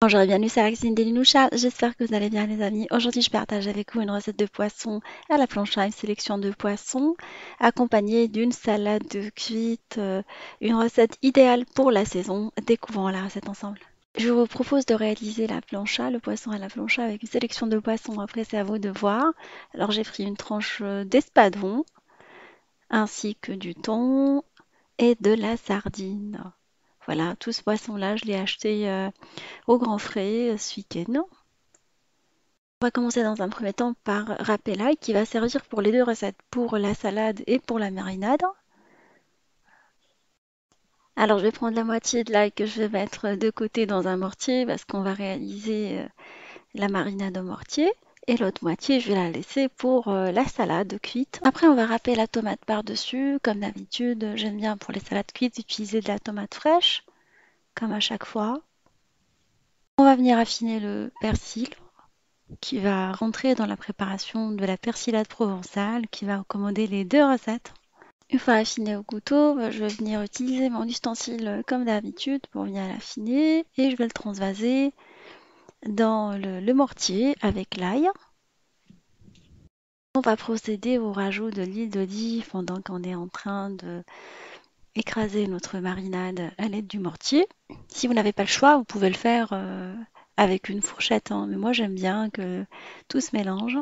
Bonjour et bienvenue sur la cuisine d'Elinoucha, j'espère que vous allez bien les amis. Aujourd'hui je partage avec vous une recette de poisson à la plancha, une sélection de poissons accompagnée d'une salade de cuite, une recette idéale pour la saison. Découvrons la recette ensemble. Je vous propose de réaliser la plancha, le poisson à la plancha avec une sélection de poissons, après c'est à vous de voir. Alors j'ai pris une tranche d'espadon ainsi que du thon et de la sardine. Voilà, tout ce poisson-là je l'ai acheté au grand frais ce week-end. On va commencer dans un premier temps par râper l'ail qui va servir pour les deux recettes, pour la salade et pour la marinade. Alors je vais prendre la moitié de l'ail que je vais mettre de côté dans un mortier parce qu'on va réaliser la marinade au mortier. Et l'autre moitié, je vais la laisser pour la salade cuite. Après, on va râper la tomate par-dessus. Comme d'habitude, j'aime bien pour les salades cuites utiliser de la tomate fraîche, comme à chaque fois. On va venir affiner le persil, qui va rentrer dans la préparation de la persillade provençale qui va accommoder les deux recettes. Une fois affiné au couteau, je vais venir utiliser mon ustensile comme d'habitude pour venir l'affiner et je vais le transvaser dans le mortier avec l'ail. On va procéder au rajout de l'huile d'olive pendant qu'on est en train de écraser notre marinade à l'aide du mortier. Si vous n'avez pas le choix, vous pouvez le faire avec une fourchette, hein, mais moi j'aime bien que tout se mélange.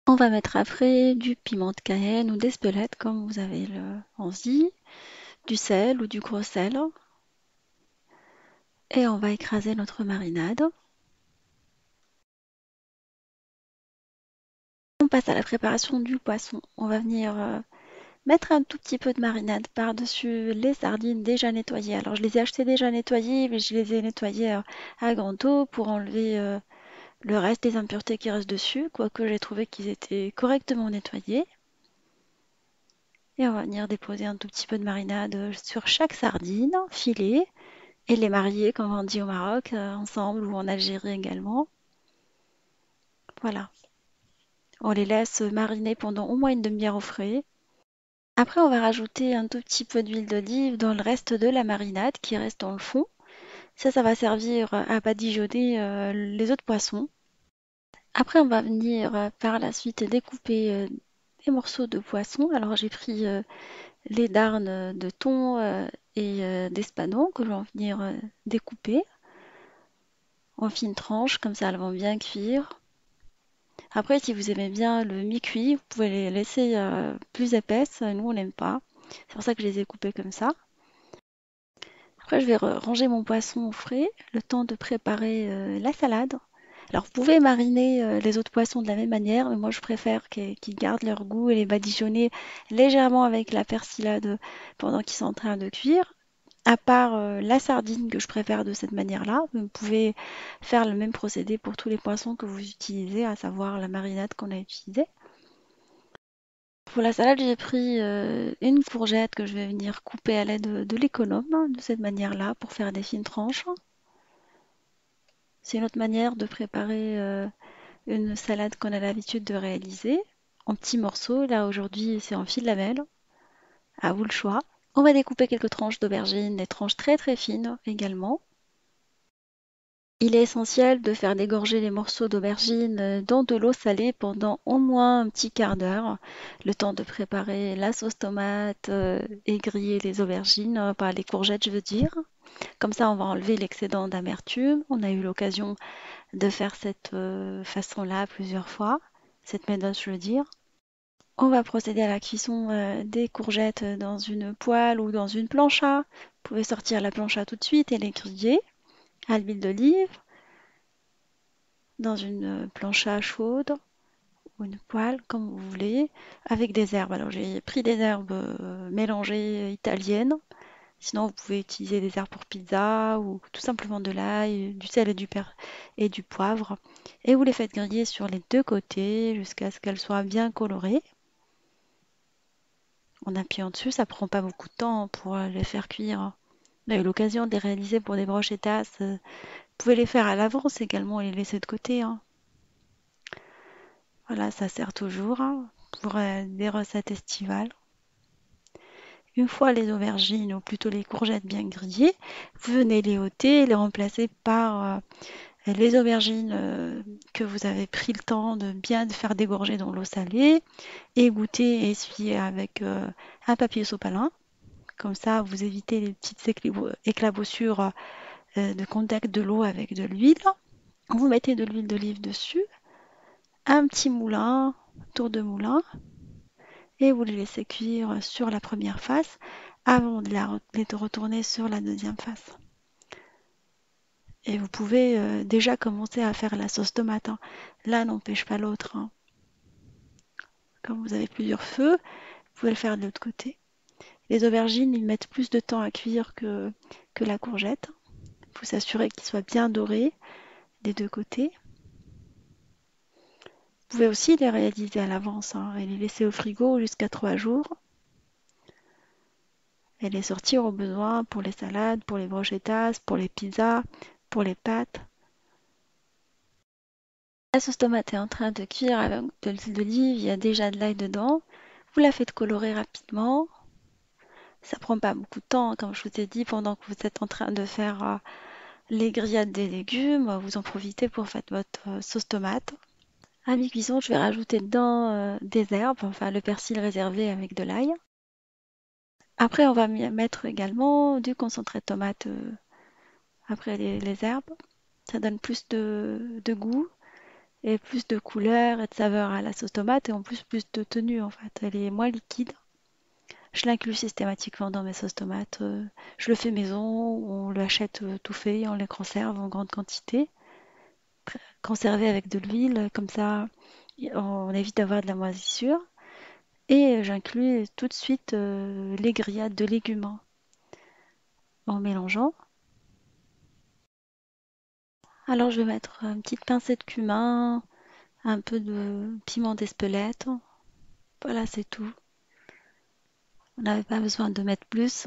On va mettre après du piment de Cayenne ou d'Espelette comme vous avez envie, du sel ou du gros sel. Et on va écraser notre marinade. On passe à la préparation du poisson. On va venir mettre un tout petit peu de marinade par-dessus les sardines déjà nettoyées. Alors je les ai achetées déjà nettoyées, mais je les ai nettoyées à grand eau pour enlever le reste des impuretés qui restent dessus, quoique j'ai trouvé qu'ils étaient correctement nettoyés. Et on va venir déposer un tout petit peu de marinade sur chaque sardine, filet, et les marier, comme on dit au Maroc, ensemble ou en Algérie également. Voilà. On les laisse mariner pendant au moins une demi-heure au frais. Après, on va rajouter un tout petit peu d'huile d'olive dans le reste de la marinade qui reste dans le fond. Ça va servir à badigeonner les autres poissons. Après, on va venir par la suite découper des morceaux de poisson. Alors, j'ai pris les darnes de thon et d'espadon que je vais venir découper en fines tranches, comme ça elles vont bien cuire. Après, si vous aimez bien le mi-cuit, vous pouvez les laisser plus épaisses. Nous, on n'aime pas. C'est pour ça que je les ai coupées comme ça. Après, je vais ranger mon poisson au frais, le temps de préparer la salade. Alors, vous pouvez mariner les autres poissons de la même manière, mais moi, je préfère qu'ils gardent leur goût et les badigeonner légèrement avec la persillade pendant qu'ils sont en train de cuire. À part la sardine que je préfère de cette manière-là, vous pouvez faire le même procédé pour tous les poissons que vous utilisez, à savoir la marinade qu'on a utilisée. Pour la salade, j'ai pris une courgette que je vais venir couper à l'aide de l'économe, hein, de cette manière-là, pour faire des fines tranches. C'est une autre manière de préparer une salade qu'on a l'habitude de réaliser en petits morceaux. Là, aujourd'hui, c'est en fil lamelle. À vous le choix. On va découper quelques tranches d'aubergines, des tranches très très fines également. Il est essentiel de faire dégorger les morceaux d'aubergine dans de l'eau salée pendant au moins un petit quart d'heure, le temps de préparer la sauce tomate et griller les aubergines, pas les courgettes je veux dire. Comme ça on va enlever l'excédent d'amertume. On a eu l'occasion de faire cette façon-là plusieurs fois, cette méthode je veux dire. On va procéder à la cuisson des courgettes dans une poêle ou dans une plancha. Vous pouvez sortir la plancha tout de suite et les griller à l'huile d'olive dans une plancha chaude ou une poêle, comme vous voulez, avec des herbes. Alors j'ai pris des herbes mélangées italiennes. Sinon, vous pouvez utiliser des herbes pour pizza ou tout simplement de l'ail, du sel et du poivre. Et vous les faites griller sur les deux côtés jusqu'à ce qu'elles soient bien colorées. En appuyant dessus, ça prend pas beaucoup de temps pour les faire cuire. On a eu l'occasion de les réaliser pour des brochetas. Vous pouvez les faire à l'avance également et les laisser de côté, hein. Voilà, ça sert toujours hein, pour des recettes estivales. Une fois les aubergines ou plutôt les courgettes bien grillées, vous venez les ôter et les remplacer par Et les aubergines que vous avez pris le temps de bien faire dégorger dans l'eau salée, égoutter et essuyer avec un papier sopalin. Comme ça, vous évitez les petites éclaboussures de contact de l'eau avec de l'huile. Vous mettez de l'huile d'olive dessus, un petit moulin, tour de moulin, et vous les laissez cuire sur la première face avant de les retourner sur la deuxième face. Et vous pouvez déjà commencer à faire la sauce tomate, hein. L'un n'empêche pas l'autre, hein. Comme vous avez plusieurs feux, vous pouvez le faire de l'autre côté. Les aubergines, ils mettent plus de temps à cuire que la courgette. Il faut s'assurer qu'ils soient bien dorés des deux côtés. Vous pouvez aussi les réaliser à l'avance, hein, et les laisser au frigo jusqu'à 3 jours. Et les sortir au besoin pour les salades, pour les brochetas, pour les pizzas, pour les pâtes. La sauce tomate est en train de cuire avec de l'huile d'olive, il y a déjà de l'ail dedans. Vous la faites colorer rapidement. Ça prend pas beaucoup de temps, hein, comme je vous ai dit, pendant que vous êtes en train de faire les grillades des légumes, vous en profitez pour faire votre sauce tomate. À mi-cuisson, je vais rajouter dedans des herbes, enfin le persil réservé avec de l'ail. Après, on va mettre également du concentré de tomate après les herbes. Ça donne plus de goût et plus de couleur et de saveur à la sauce tomate et en plus de tenue en fait. Elle est moins liquide. Je l'inclus systématiquement dans mes sauces tomates. Je le fais maison, on l'achète tout fait, on les conserve en grande quantité. Conservé avec de l'huile, comme ça on évite d'avoir de la moisissure. Et j'inclus tout de suite les grillades de légumes, hein, en mélangeant. Alors je vais mettre une petite pincée de cumin, un peu de piment d'Espelette. Voilà, c'est tout. On n'avait pas besoin de mettre plus.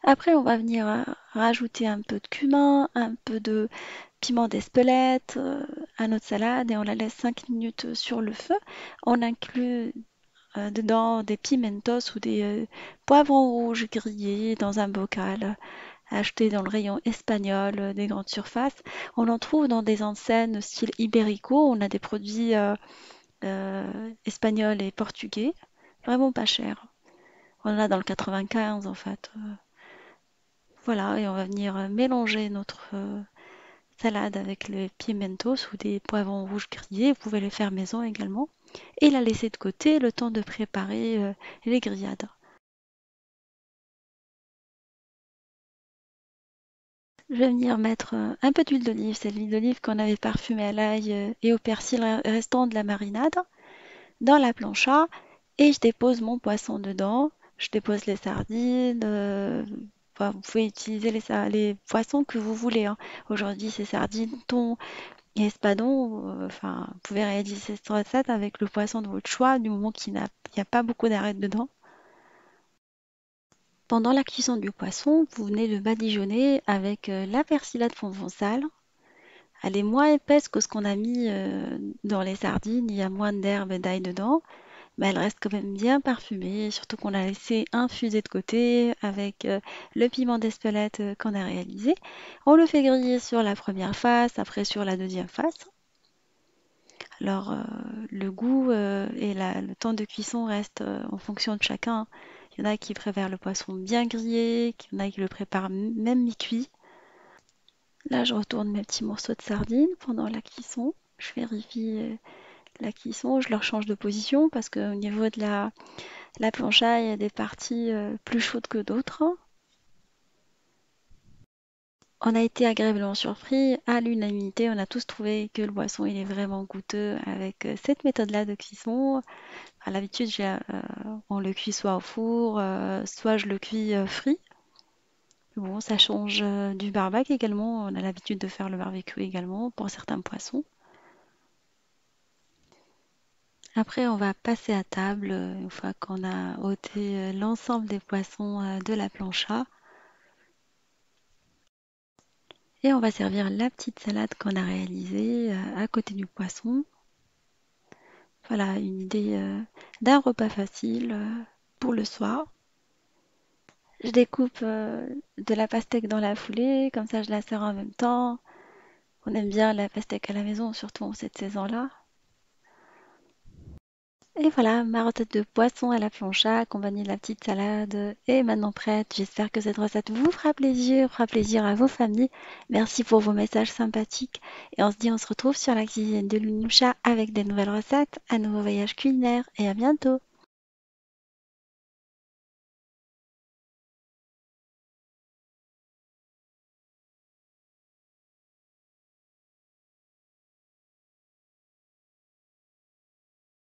Après, on va venir rajouter un peu de cumin, un peu de piment d'Espelette à notre salade et on la laisse 5 minutes sur le feu. On inclut dedans des pimentos ou des poivrons rouges grillés dans un bocal, achetés dans le rayon espagnol des grandes surfaces. On en trouve dans des enseignes style ibérico. On a des produits espagnols et portugais, vraiment pas chers. On en a dans le 95 en fait. Voilà, et on va venir mélanger notre salade avec les pimentos ou des poivrons rouges grillés. Vous pouvez les faire maison également. Et la laisser de côté le temps de préparer les grillades. Je vais venir mettre un peu d'huile d'olive. C'est l'huile d'olive qu'on avait parfumée à l'ail et au persil restant de la marinade dans la plancha. Et je dépose mon poisson dedans. Je dépose les sardines. Enfin, vous pouvez utiliser les poissons que vous voulez, hein. Aujourd'hui, c'est sardines, thon et espadon. Enfin, vous pouvez réaliser cette recette avec le poisson de votre choix, du moment qu'il n'y a pas beaucoup d'arêtes dedans. Pendant la cuisson du poisson, vous venez le badigeonner avec la persillade provençale. Elle est moins épaisse que ce qu'on a mis dans les sardines, il y a moins d'herbes et d'ail dedans, mais elle reste quand même bien parfumée, surtout qu'on l'a laissé infuser de côté avec le piment d'Espelette qu'on a réalisé. On le fait griller sur la première face, après sur la deuxième face. Alors le goût et le temps de cuisson restent en fonction de chacun. Il y en a qui préfèrent le poisson bien grillé, il y en a qui le préparent même mi-cuit. Là, je retourne mes petits morceaux de sardines pendant la cuisson. Je vérifie la cuisson, je leur change de position parce qu'au niveau de la plancha, il y a des parties plus chaudes que d'autres. On a été agréablement surpris. À l'unanimité, on a tous trouvé que le poisson il est vraiment goûteux avec cette méthode-là de cuisson. À l'habitude, on le cuit soit au four, soit je le cuis frit. Bon, ça change du barbecue également. On a l'habitude de faire le barbecue également pour certains poissons. Après, on va passer à table une fois qu'on a ôté l'ensemble des poissons de la plancha. Et on va servir la petite salade qu'on a réalisée à côté du poisson. Voilà, une idée d'un repas facile pour le soir. Je découpe de la pastèque dans la foulée, comme ça je la sers en même temps. On aime bien la pastèque à la maison, surtout en cette saison-là. Et voilà, ma recette de poisson à la plancha, accompagnée de la petite salade, est maintenant prête. J'espère que cette recette vous fera plaisir à vos familles. Merci pour vos messages sympathiques. Et on se retrouve sur la cuisine de Lunusha avec des nouvelles recettes, un nouveau voyage culinaire et à bientôt.